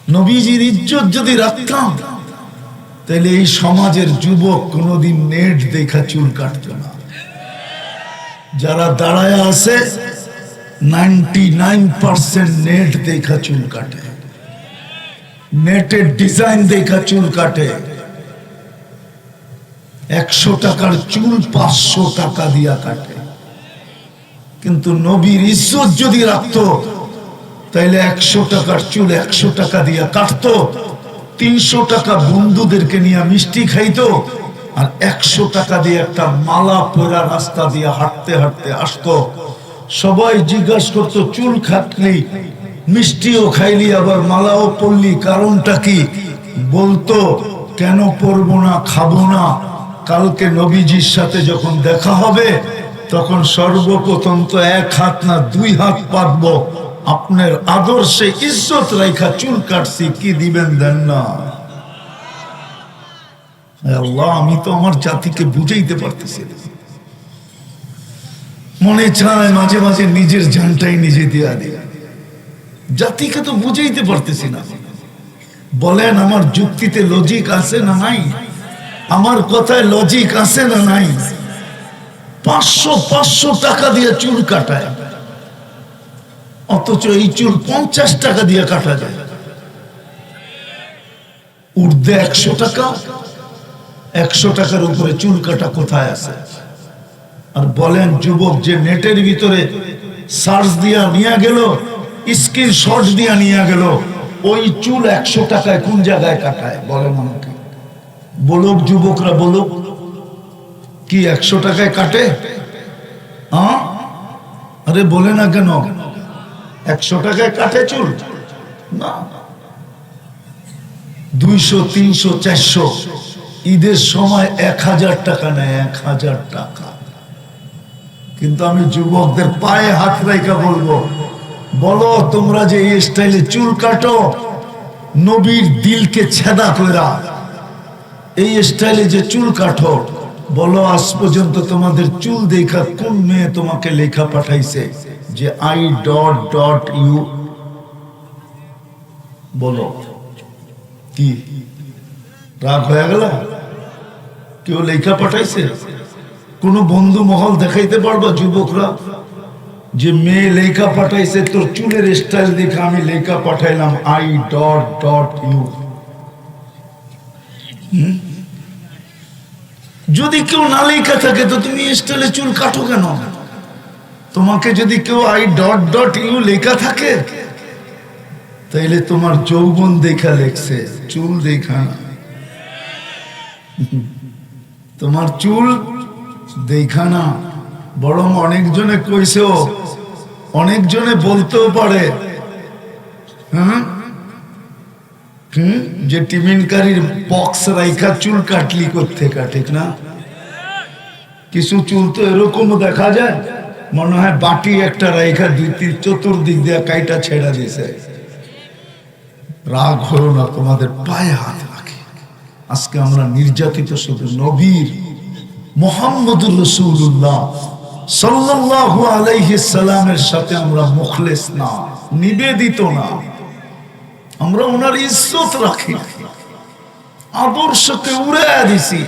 নবীজির ইজ্জত যদি রাখতাম তাহলে এই সমাজের যুবক কোনোদিন নেট দেখা চুল কাটত না। যারা দাঁড়ায় আছে 99% নেট দেখা চুল কাটে, নেটের ডিজাইন দেখা চুল কাটে। 100 টাকার চুল 500 টাকা দিয়া কাটে। কিন্তু নবীর ইজ্জত যদি রাখতো তাইলে 100 টাকার চুল 100 টাকা দিয়া কাটতো, 300 টাকা বন্ধুদেরকে নিয়ে মিষ্টি খাইতো, আর 100 টাকা দিয়ে একটা মালা পরা রাস্তা দিয়ে হাঁটতে হাঁটতে আসতো। সবাই জিজ্ঞাসা করতো, চুল কাটলি, মিষ্টিও খাইলি, আবার মালাও পরলি, কারণটা কি? বলতো, কেন পরবো না, খাবো না, কালকে নবীজির সাথে যখন দেখা হবে তখন সর্বপ্রথম তো 1 হাত না 2 হাত পাতবো, আপনার আদর্শে ইজ্জত রাখা চুল কাটছি, কি দিবেন দেন না। আল্লাহ, আমি তো আমার জাতিকে বুঝাইতে পারতেছি না। মনে চায় মাঝে মাঝে নিজের জানটাই নিজে দিয়া দিই, জাতিকে তো বুঝাইতে পারতেছি না। বলেন, আমার যুক্তিতে লজিক আছে না নাই? আমার কথায় লজিক আছে না নাই? 500 টাকা দিয়ে চুল কাটায়, অথচ এই চুল 50 টাকা দিয়ে কাটা যায়। ঊর্ধ্বে 100 টাকা, 100 টাকার উপরে চুল কাটা কোথায় আছে? আর বলেন, যুবক যে নেটের ভিতরে সার্চ দিয়া নিয়ে গেল, স্ক্রিনশট দিয়া নিয়ে গেল, ওই চুল 100 টাকায় কোন জায়গায় কাটায়? বলেন আমাকে, বলুক যুবকরা, বলুক, কি 100 টাকায় কাটে? আরে বলে না কেন, 100 টাকায় কাটে চুল? না, 200, 300, 400, ঈদের সময় 1000 টাকা নেয়, 1000 টাকা। কিন্তু আমি যুবকদের পায়ে হাত রেখে বলবো, বলো, তোমরা যে এই স্টাইলে চুল কাটো, নবীর দিলকে ছেদা কইরা এই স্টাইলে যে চুল কাটো, বলো আজ পর্যন্ত তোমাদের চুল দেখা কোন মেয়ে তোমাকে লেখা পাঠাইছে যে I.U? বলো, কি রাগ হয়ে গেল? কেউ লেখা পাঠাইছে? কোন বন্ধু মহল দেখাইতে পারবা যুবকরা যে মেয়ে লেখা পাঠাইছে, তোর চুলের স্টাইল দেখে আমি লেখা পাঠাইলাম I.U? যদি কেউ না লেখা থাকে তো তুমি স্টাইলে চুল কাটো কেন? তোমাকে যদি কেউ I.U লেখা থাকে তাইলে তোমার যৌবন দেখা লেখছে, চুল দেখা না। তোমার চুল দেখা না, বরং অনেকজনে কইছেও, অনেকজনে বলতেও পারে যে টিমিনকারীর বক্স রাইখা চুল কাটলি কোত্থেকা, ঠিক না? কিছু চুল তো এরকমও দেখা যায়, মনে হয় বাটি একটা রাইখা চতুর্দিক দিয়ে কাইটা ছেড়া দিয়েছে। রাগ হলো না, তোমাদের পায়ে হাত রাখে। আজকে আমরা নির্যাতিত শুধু নবীর মুহাম্মদুর রাসূলুল্লাহ সাল্লাল্লাহু আলাইহি সাল্লামের সাথে আমরা মুখলেস না, নিবেদিত না। আমরা ওনার ইজ্জত রাখি, আদর্শকে উড়াইয়া দিছি।